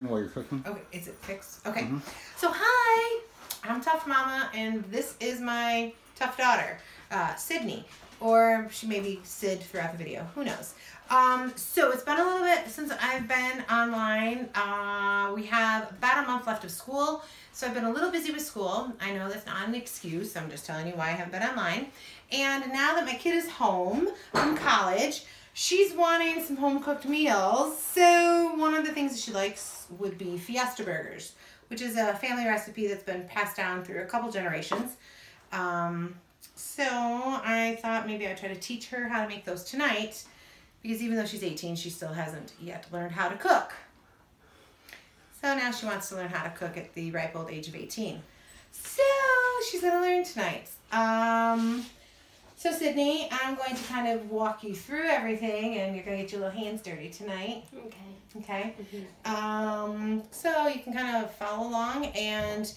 While you're cooking. Okay, is it fixed? Okay. So hi, I'm Tough Mama, and this is my tough daughter, Sydney, or she may be Sid throughout the video. Who knows? So it's been a little bit since I've been online. We have about a month left of school, so I've been a little busy with school. I know that's not an excuse. I'm just telling you why I haven't been online. And now that my kid is home from college, she's wanting some home-cooked meals. So one of the things that she likes would be Fiesta burgers, which is a family recipe that's been passed down through a couple generations. So I thought maybe I'd try to teach her how to make those tonight, because even though she's 18, she still hasn't yet learned how to cook. So now she wants to learn how to cook at the ripe old age of 18. So she's going to learn tonight. So Sydney, I'm going to kind of walk you through everything, and you're going to get your little hands dirty tonight. Okay. Okay? So you can kind of follow along, and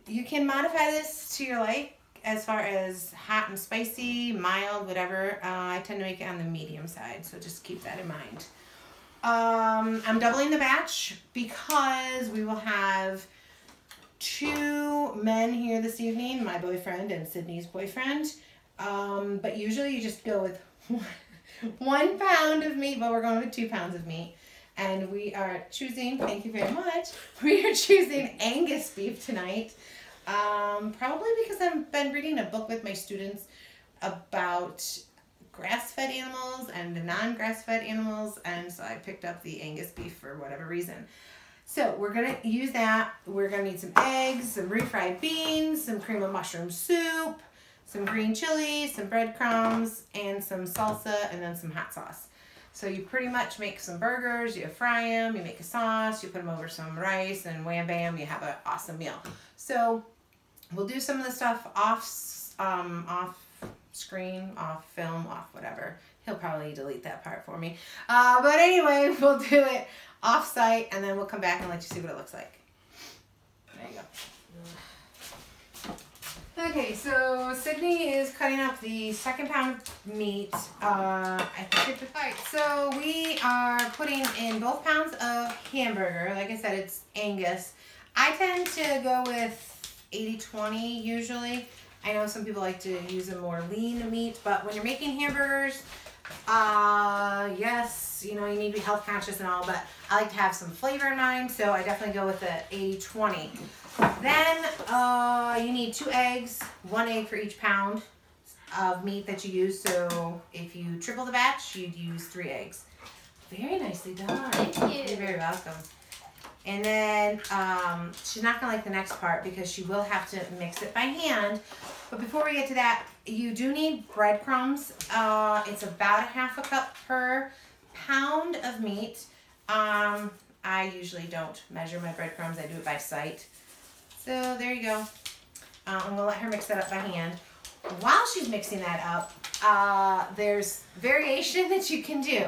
you can modify this to your like as far as hot and spicy, mild, whatever. I tend to make it on the medium side, so just keep that in mind. I'm doubling the batch because we will have 2 men here this evening, my boyfriend and Sydney's boyfriend. But usually you just go with 1 pound of meat, but we're going with 2 pounds of meat. And we are choosing, thank you very much, we are choosing Angus beef tonight. Probably because I've been reading a book with my students about grass-fed animals and non-grass-fed animals, and so I picked up the Angus beef for whatever reason. So we're going to use that. We're going to need some eggs, some refried beans, some cream of mushroom soup, some green chilies, some breadcrumbs, and some salsa, and then some hot sauce. So you pretty much make some burgers, you fry them, you make a sauce, you put them over some rice, and wham bam, you have an awesome meal. So we'll do some of the stuff off screen, off film, off whatever. He'll probably delete that part for me. But anyway, we'll do it off site, and then we'll come back and let you see what it looks like. There you go. Okay, so Sydney is cutting up the 2nd pound of meat. I think it's right. So we are putting in both pounds of hamburger. Like I said, it's Angus. I tend to go with 80-20 usually. I know some people like to use a more lean meat, but when you're making hamburgers, yes, you know, you need to be health conscious and all, but I like to have some flavor in mind, so I definitely go with the 80-20. Then you need 2 eggs, 1 egg for each pound of meat that you use. So if you triple the batch, you'd use 3 eggs. Very nicely done. Thank you. You're very welcome. And then she's not going to like the next part because she will have to mix it by hand. But before we get to that, you do need breadcrumbs. It's about 1/2 cup per pound of meat. I usually don't measure my breadcrumbs. I do it by sight. So there you go. I'm going to let her mix that up by hand. While she's mixing that up, there's variation that you can do.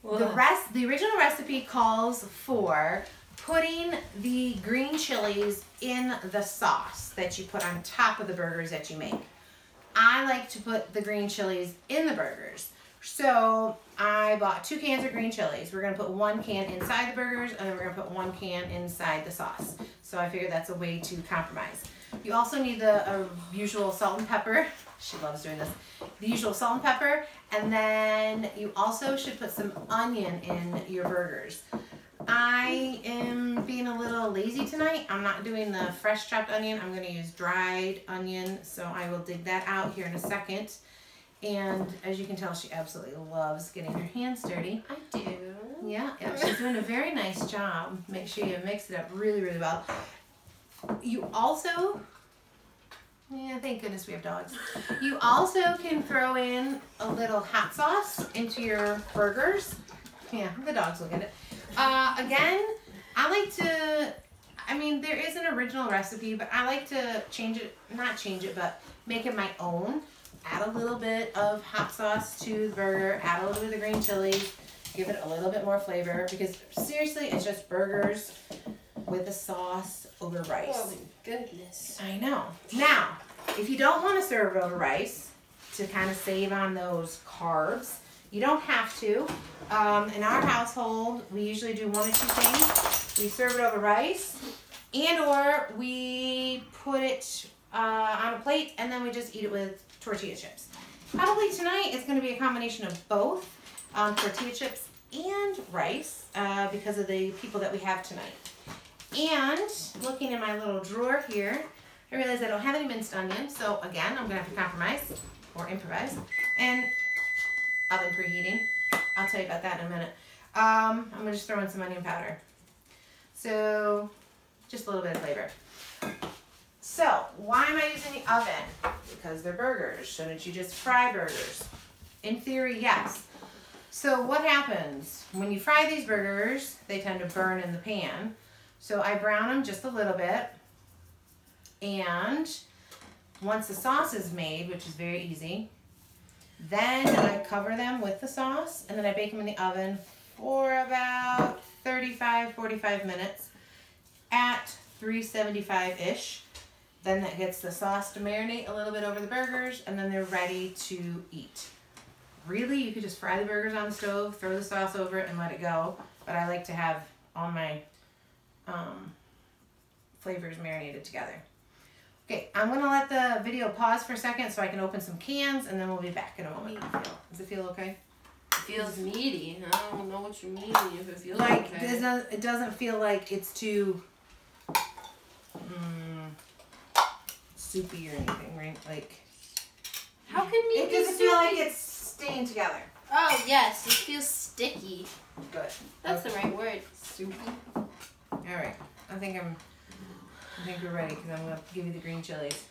The original recipe calls for putting the green chilies in the sauce that you put on top of the burgers that you make. I like to put the green chilies in the burgers. So I bought 2 cans of green chilies. We're going to put 1 can inside the burgers, and then we're going to put 1 can inside the sauce. So I figured that's a way to compromise. You also need the usual salt and pepper. She loves doing this. The usual salt and pepper. And then you also should put some onion in your burgers. I am being a little lazy tonight. I'm not doing the fresh chopped onion. I'm going to use dried onion. So I will dig that out here in a second. And as you can tell, she absolutely loves getting her hands dirty. I do. Yeah, she's doing a very nice job. Make sure you mix it up really, really well. You also, yeah, thank goodness we have dogs. You also can throw in a little hot sauce into your burgers. Yeah, the dogs will get it. Again, I like to, I mean, there is an original recipe, but I like to change it, not change it, but make it my own. Add a little bit of hot sauce to the burger, add a little bit of the green chili, give it a little bit more flavor, because seriously, it's just burgers with the sauce over rice. Oh my goodness. I know. Now, if you don't want to serve it over rice, to kind of save on those carbs, You don't have to. In our household, we usually do one or two things. We serve it over rice, and or we put it on a plate, and then we just eat it with tortilla chips. Probably tonight it's going to be a combination of both tortilla chips and rice because of the people that we have tonight. And looking in my little drawer here, I realized I don't have any minced onions, so again, I'm going to have to compromise or improvise. And oven preheating. I'll tell you about that in a minute. I'm going to just throw in some onion powder. So, just a little bit of flavor. So, why am I using the oven? Because they're burgers. Shouldn't you just fry burgers? In theory, yes. So, what happens? When you fry these burgers, they tend to burn in the pan. So, I brown them just a little bit. And once the sauce is made, which is very easy, then I cover them with the sauce, and then I bake them in the oven for about 35-45 minutes at 375-ish. Then that gets the sauce to marinate a little bit over the burgers, and then they're ready to eat. Really, you could just fry the burgers on the stove, throw the sauce over it, and let it go. But I like to have all my flavors marinated together. Okay, I'm going to let the video pause for a second so I can open some cans, and then we'll be back in a moment. Does it feel okay? It feels meaty. I don't know what you mean if it feels like, okay. It doesn't feel like it's too soupy or anything, right? Like, how can meat be It doesn't feel like it's staying together. Oh, yes. It feels sticky. Good. That's the right word. Soupy. All right. I think we're ready because I'm going to give you the green chilies.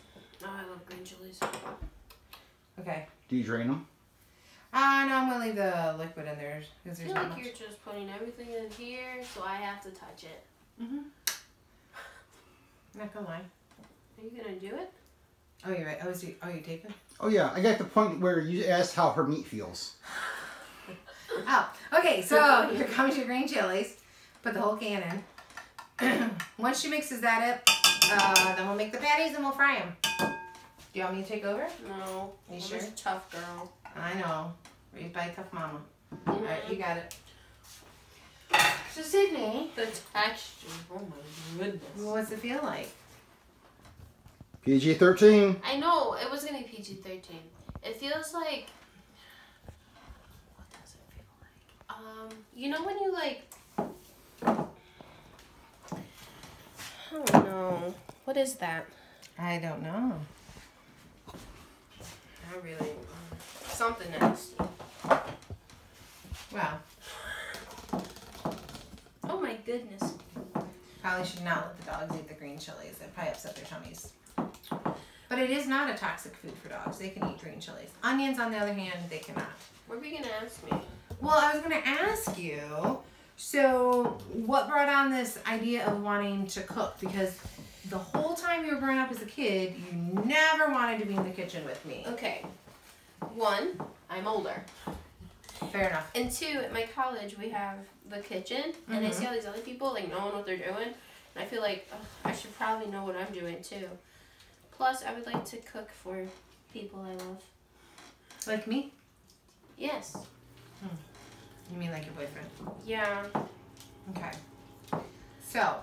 Oh, I love green chilies. Okay. Do you drain them? No, I'm going to leave the liquid in there because I there's feel not like much. you're just putting everything in here, so I have to touch it. Not going to lie. Are you going to do it? Oh, you're right. Oh, you taping? Oh yeah, I got the point where you asked how her meat feels. Oh, okay. So here comes your green chilies. Put the whole can in. Once she mixes that up, then we'll make the patties and we'll fry them. Do you want me to take over? No. You I'm sure? just a tough girl. I know. Raised by a tough mama. All right, you got it. So Sydney, The texture. Oh my goodness. what's it feel like? PG-13. I know. It was going to be PG-13. It feels like... What does it feel like? You know when you like... I don't know. What is that? I don't know. I really... Something nasty. Well, Oh my goodness. probably should not let the dogs eat the green chilies. It probably upset their tummies. But it is not a toxic food for dogs. They can eat green chilies. Onions, on the other hand, they cannot. What were you going to ask me? Well, I was going to ask you, so what brought on this idea of wanting to cook? Because the whole time you were growing up as a kid, you never wanted to be in the kitchen with me. Okay. 1, I'm older. Fair enough. And 2, at my college, we have the kitchen, and I see all these other people, like, knowing what they're doing, and I feel like, ugh, I should probably know what I'm doing, too. Plus, I would like to cook for people I love. Like me? Yes. You mean like your boyfriend? Yeah. Okay. So,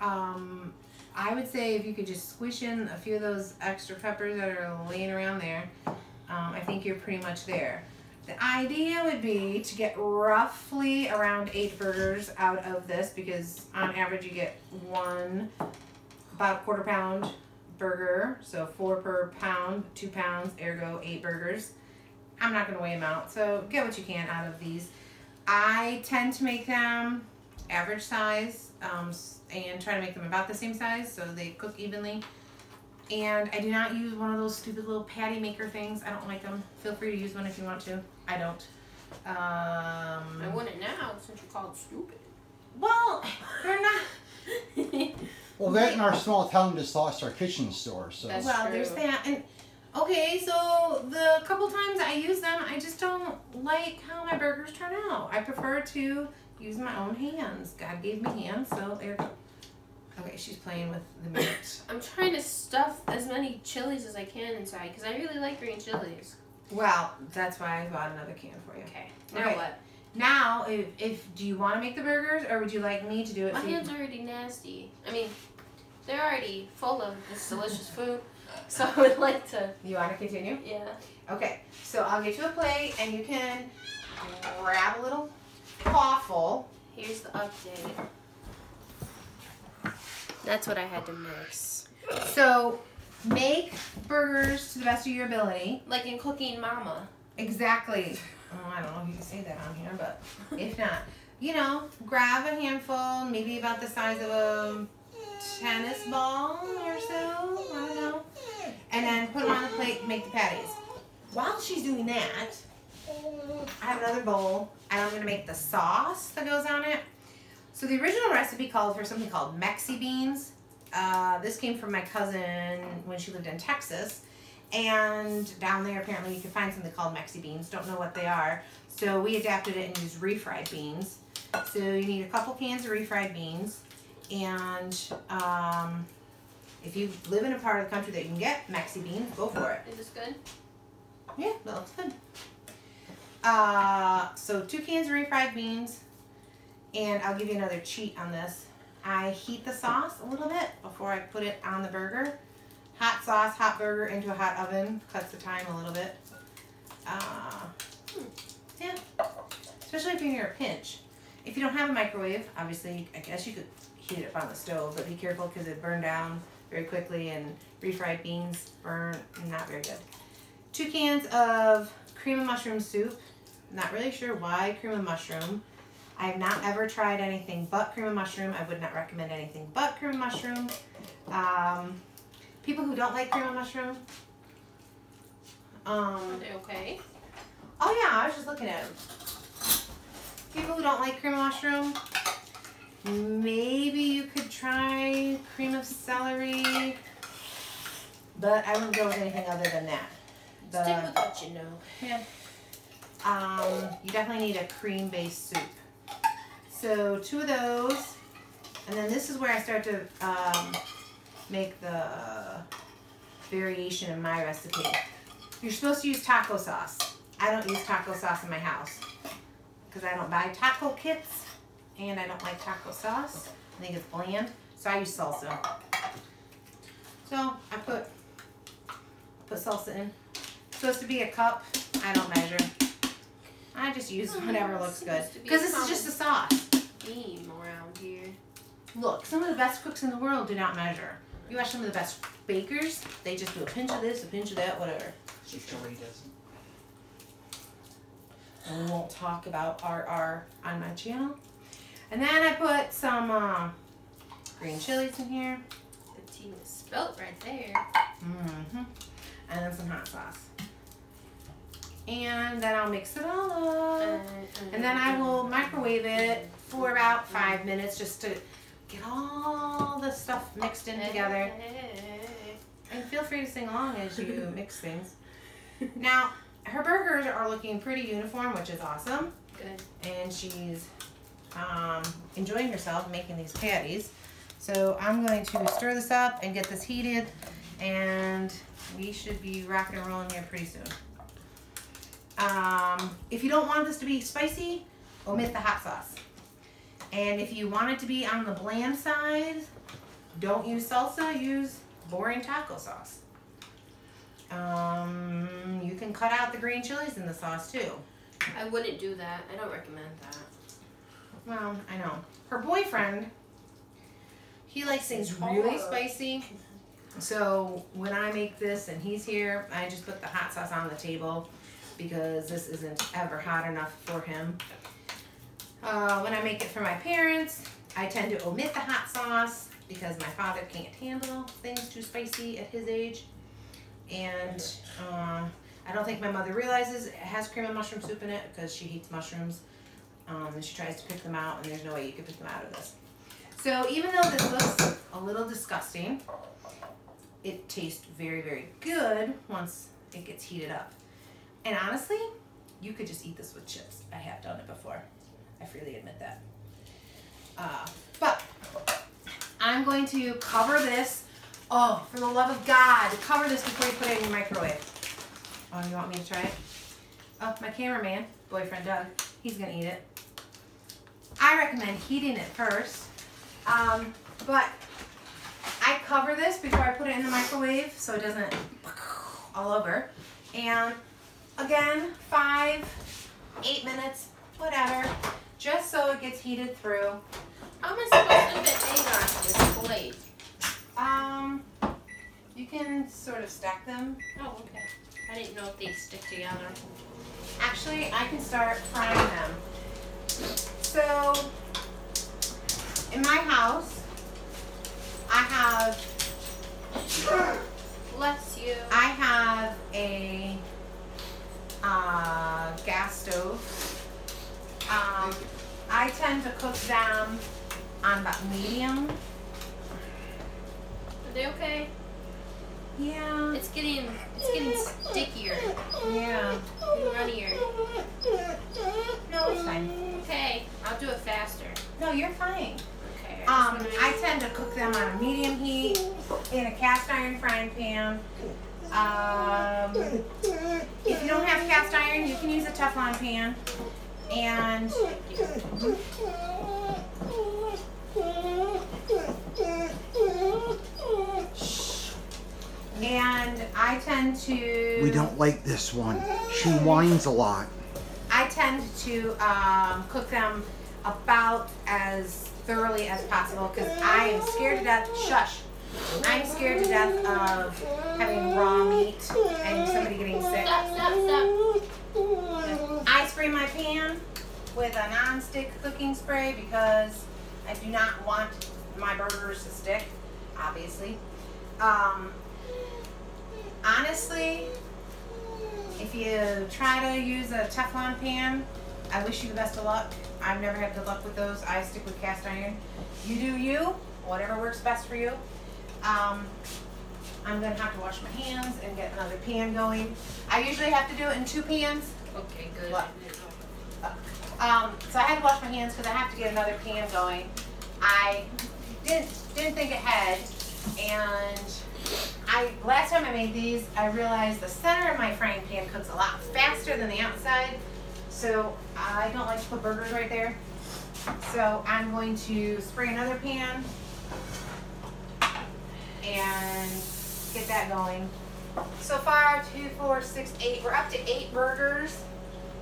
I would say if you could just squish in a few of those extra peppers that are laying around there, I think you're pretty much there. The idea would be to get roughly around 8 burgers out of this because on average you get about a 1/4 pound burger. So 4 per pound, 2 pounds, ergo 8 burgers. I'm not going to weigh them out, so get what you can out of these. I tend to make them average size and try to make them about the same size so they cook evenly. And I do not use one of those stupid little patty maker things. I don't like them. Feel free to use one if you want to. I don't. I wouldn't now since you called stupid. Well, they're not. Well, that in our small town just lost our kitchen store, so. That's Well, true. there's that. And okay, so the couple times I use them, I just don't like how my burgers turn out. I prefer to use my own hands. God gave me hands, so there you go. Okay, she's playing with the meat. I'm trying to stuff as many chilies as I can inside because I really like green chilies. Well, that's why I bought another can for you. Okay. Now Okay. what? Now, if do you want to make the burgers, or would you like me to do it? My for you? hands are already nasty. I mean, they're already full of this delicious food. So I would like to. You want to continue? Yeah. Okay. So I'll get you a plate, and you can grab a little waffle. Here's the update. That's what I had to mix. So make burgers to the best of your ability. Like in cooking Momma. Exactly. Oh, I don't know if you can say that on here, but if not, you know, grab a handful, maybe about the size of a tennis ball or so. I don't know. And then put them on the plate and make the patties. While she's doing that, I have another bowl, and I'm going to make the sauce that goes on it. So the original recipe called for something called Mexi beans. This came from my cousin when she lived in Texas. And down there, apparently, you can find something called Mexi beans. Don't know what they are. So we adapted it and used refried beans. So you need a couple cans of refried beans. And if you live in a part of the country that you can get Mexi beans, go for it. Is this good? Yeah, that looks good. So 2 cans of refried beans. And I'll give you another cheat on this. I heat the sauce a little bit before I put it on the burger. Hot sauce, hot burger into a hot oven. Cuts the time a little bit. Yeah. Especially if you're near a pinch. If you don't have a microwave, obviously, I guess you could heat it up on the stove, but be careful because it burn down very quickly, and refried beans burn not very good. 2 cans of cream of mushroom soup. Not really sure why cream of mushroom. I have not ever tried anything but cream of mushroom. I would not recommend anything but cream of mushroom. People who don't like cream of mushroom. Are they okay? Oh yeah, I was just looking at them. People who don't like cream of mushroom, maybe you could try cream of celery, but I wouldn't go with anything other than that. Stick with what you know. Yeah. You definitely need a cream-based soup. So 2 of those, and then this is where I start to make the variation in my recipe. You're supposed to use taco sauce. I don't use taco sauce in my house because I don't buy taco kits, and I don't like taco sauce. I think it's bland, so I use salsa. So I put salsa in. It's supposed to be a cup. I don't measure. I just use whatever looks good because this is just a sauce. Theme around here. Look, some of the best cooks in the world do not measure. You watch some of the best bakers, they just do a pinch of this, a pinch of that, whatever. So Joey doesn't. And we won't talk about RR on my channel. And then I put some green chilies in here. The T was spelt right there. Mm-hmm. And then some hot sauce. And then I'll mix it all up. And then I will microwave it for about 5 minutes just to get all the stuff mixed in together. And feel free to sing along as you mix things. Now, her burgers are looking pretty uniform, which is awesome. Good. And she's enjoying herself making these patties. So I'm going to stir this up and get this heated, and we should be rocking and rolling here pretty soon. If you don't want this to be spicy, omit the hot sauce. And if you want it to be on the bland side, don't use salsa, use boring taco sauce. You can cut out the green chilies in the sauce too. I wouldn't do that. I don't recommend that. Well, I know. Her boyfriend, he likes things really spicy. So when I make this and he's here, I just put the hot sauce on the table because this isn't ever hot enough for him. When I make it for my parents, I tend to omit the hot sauce because my father can't handle things too spicy at his age. And I don't think my mother realizes it has cream of mushroom soup in it because she hates mushrooms. And she tries to pick them out, and there's no way you can pick them out of this. So even though this looks a little disgusting, it tastes very, very good once it gets heated up. And honestly, you could just eat this with chips. I have done it before. I freely admit that. But I'm going to cover this. Oh, for the love of God, cover this before you put it in your microwave. Oh, you want me to try it? Oh, my cameraman, boyfriend Doug, he's gonna eat it. I recommend heating it first, but I cover this before I put it in the microwave so it doesn't all over. And again, 5, 8 minutes, whatever, just so it gets heated through. How am I supposed to fit egg onto this plate? You can sort of stack them. Oh, okay. I didn't know if they'd stick together. Actually, I can start frying them. So, in my house, I have, Bless you. I have a gas stove. I tend to cook them on about medium. Are they okay? Yeah. It's getting stickier Yeah. and runnier. No, it's fine. Okay, I'll do it faster. No, you're fine. Okay. I tend to cook them on a medium heat in a cast iron frying pan. If you don't have cast iron, you can use a Teflon pan. And I tend to. We don't like this one. She whines a lot. I tend to cook them about as thoroughly as possible because I am scared to death. Shush. I'm scared to death of having raw meat and somebody getting sick. Stop. I spray my pan with a non-stick cooking spray because I do not want my burgers to stick, obviously. Honestly, if you try to use a Teflon pan, I wish you the best of luck. I've never had good luck with those. I stick with cast iron. You do you, whatever works best for you. I'm gonna have to wash my hands and get another pan going. I usually have to do it in 2 pans. Okay, good. What? So I had to wash my hands because I have to get another pan going. I didn't think ahead, and last time I made these, I realized the center of my frying pan cooks a lot faster than the outside. So I don't like to put burgers right there. So I'm going to spray another pan and get that going. So far, 2, 4, 6, 8. We're up to 8 burgers,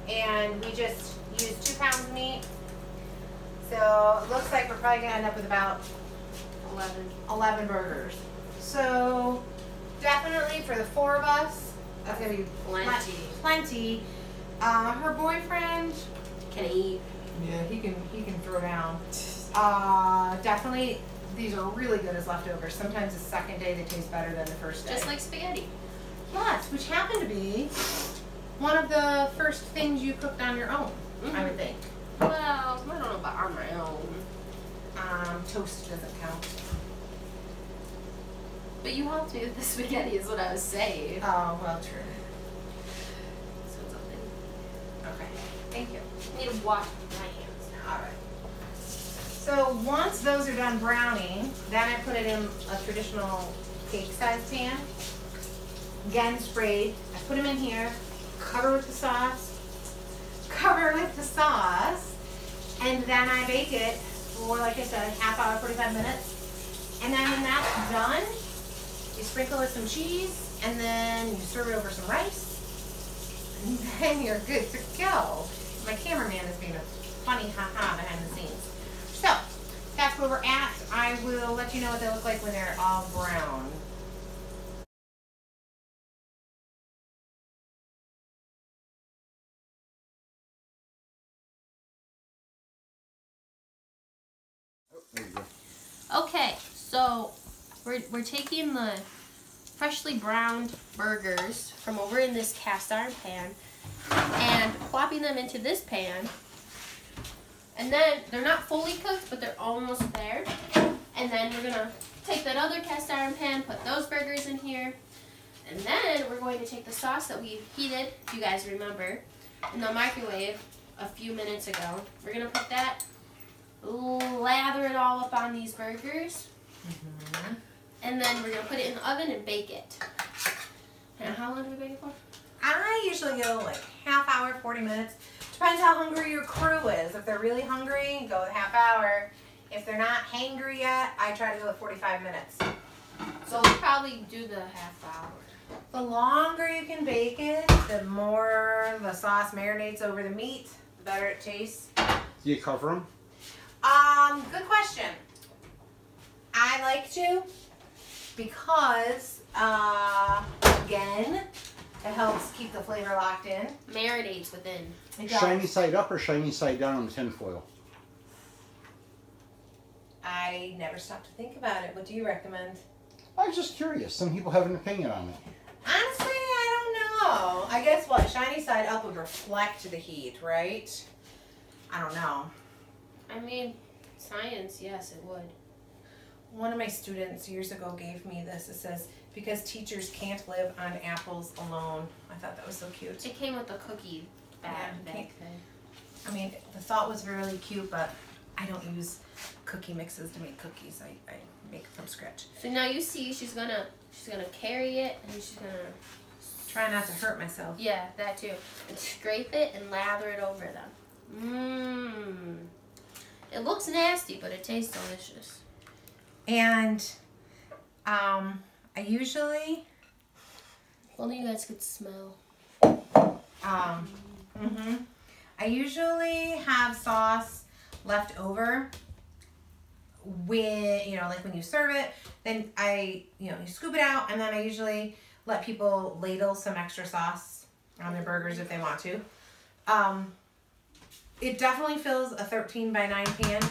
and we just used 2 pounds of meat. So it looks like we're probably gonna end up with about 11 burgers. So definitely for the 4 of us, that's gonna be plenty. Her boyfriend Can I eat? Yeah, he can throw down. Definitely, these are really good as leftovers. Sometimes the second day they taste better than the first day. Just like spaghetti. Yes, which happened to be one of the first things you cooked on your own, I would think. Well, I don't know about on my own. Toast doesn't count. But you helped me with the spaghetti is what I was saying. Oh, well, true. So it's open. Okay, thank you. I need to wash my hands now. All right. So once those are done browning, then I put it in a traditional cake-sized pan. Again, sprayed. I put them in here, cover with the sauce, and then I bake it for, like I said, half hour, 45 minutes. And then when that's done, you sprinkle with some cheese, and then you serve it over some rice, and then you're good to go. My cameraman is being a funny ha-ha behind the scenes. So, that's where we're at. I will let you know what they look like when they're all brown. There you go. Okay, so we're taking the freshly browned burgers from over in this cast iron pan and plopping them into this pan. And then they're not fully cooked, but they're almost there. And then we're gonna take that other cast iron pan, put those burgers in here, and then we're going to take the sauce that we heated, if you guys remember, in the microwave a few minutes ago. We're gonna put that, lather it all up on these burgers, and then we're gonna put it in the oven and bake it. And how long do we bake it for? I usually go like half hour, 40 minutes. Depends how hungry your crew is. If they're really hungry, go with half hour. If they're not hangry yet, I try to go with 45 minutes. So we'll probably do the half hour. The longer you can bake it, the more the sauce marinates over the meat, the better it tastes. Do you cover them? Good question. I like to because, again, it helps keep the flavor locked in. Marinates within. It does. Shiny side up or shiny side down on the tin foil? I never stopped to think about it. What do you recommend? I was just curious. Some people have an opinion on it. Honestly, I don't know. I guess what? Shiny side up would reflect the heat, right? I don't know. I mean, science, yes, it would. One of my students years ago gave me this. It says, because teachers can't live on apples alone. I thought that was so cute. It came with a cookie bag thing. I mean, the thought was really cute, but I don't use cookie mixes to make cookies. I make from scratch. So now you see she's gonna carry it and she's gonna Try not to hurt myself. yeah, that too. And scrape it and lather it over them. It looks nasty, but it tastes delicious. And I usually If only you guys could smell. I usually have sauce left over when, like when you serve it, then you scoop it out, and then I usually let people ladle some extra sauce on their burgers if they want to. It definitely fills a 13 by 9 pan.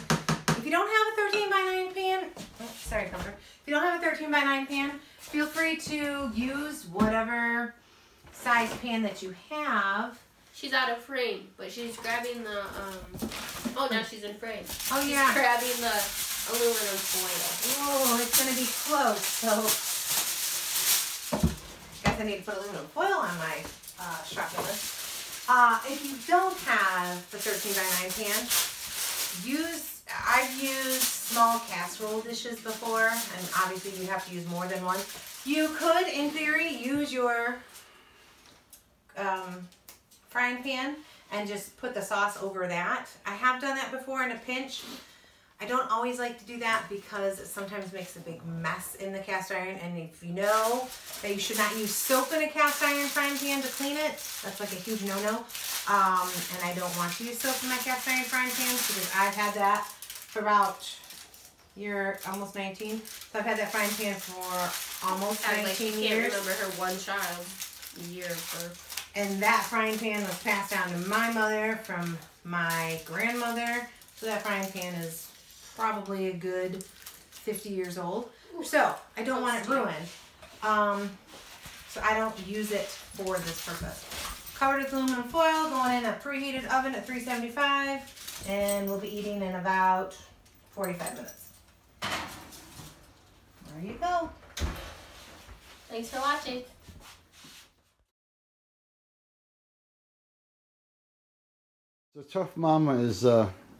If you don't have a 13 by 9 pan, sorry, Comfort. If you don't have a 13 by 9 pan, feel free to use whatever size pan that you have. She's out of frame, but she's grabbing the, oh, now she's in frame. Oh, yeah. She's grabbing the aluminum foil. Oh, it's going to be close, so guess I need to put aluminum foil on my shopping list. If you don't have the 13 by 9 pan, I've used small casserole dishes before, and obviously you have to use more than one. You could, in theory, use your frying pan and just put the sauce over that. I have done that before in a pinch. I don't always like to do that because it sometimes makes a big mess in the cast iron, and if you know that you should not use soap in a cast iron frying pan to clean it, that's like a huge no-no. And I don't want to use soap in my cast iron frying pans because I've had that for about you're almost 19. So I've had that frying pan for almost 19 Can't years. remember her one child year of birth. And that frying pan was passed down to my mother from my grandmother. So that frying pan is probably a good 50 years old. So I don't want it ruined. So I don't use it for this purpose. Covered with aluminum foil, going in a preheated oven at 375, and we'll be eating in about 45 minutes. There you go. Thanks for watching. So Tough Mama is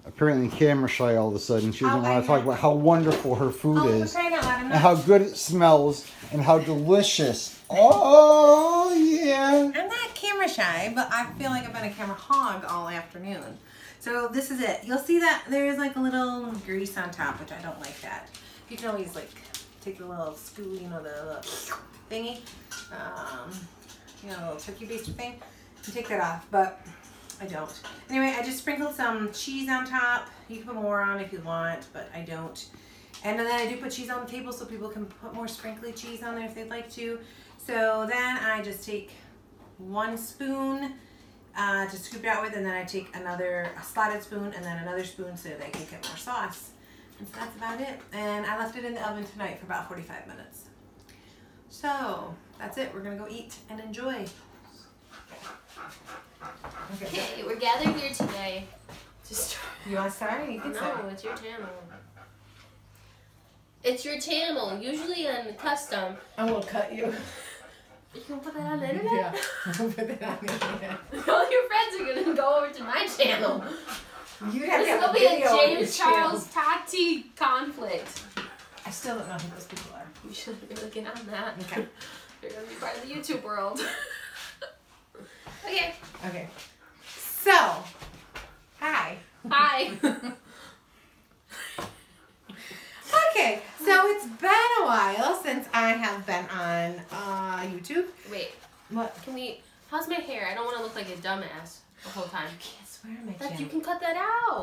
apparently camera shy all of a sudden. She doesn't want to talk about how wonderful her food is, and how good it smells, and how delicious. Oh, yeah. I'm not camera shy, but I feel like I've been a camera hog all afternoon. So this is it. You'll see that there's like a little grease on top, which I don't like that. You can always like take the little scoop, the little thingy, the little turkey baster thing, and take that off, but I don't. Anyway, I just sprinkled some cheese on top. You can put more on if you want, but I don't. And then I do put cheese on the table so people can put more sprinkly cheese on there if they'd like to. So then I just take 1 spoon to scoop it out with, and then I take a slotted spoon and then another spoon so they can get more sauce. And so that's about it. And I left it in the oven tonight for about 45 minutes. So that's it. We're gonna go eat and enjoy. Okay, we're gathered here today to start. You want to start? You can start. No, it's your channel. It's your channel. Usually on custom. I won't cut you. You can put that on the internet? Yeah, I'll put that on the internet. All your friends are going to go over to my channel. You'd have to This have will a be a video on your James channel. Charles Tati conflict. I still don't know who those people are. You should really get on that. Okay. You're going to be part of the YouTube world. Okay. Okay. So, hi. Hi. Okay, so it's been a while since I have been on YouTube. Wait. What? How's my hair? I don't want to look like a dumbass the whole time. You can't swear on my Like, channel. you can cut that out.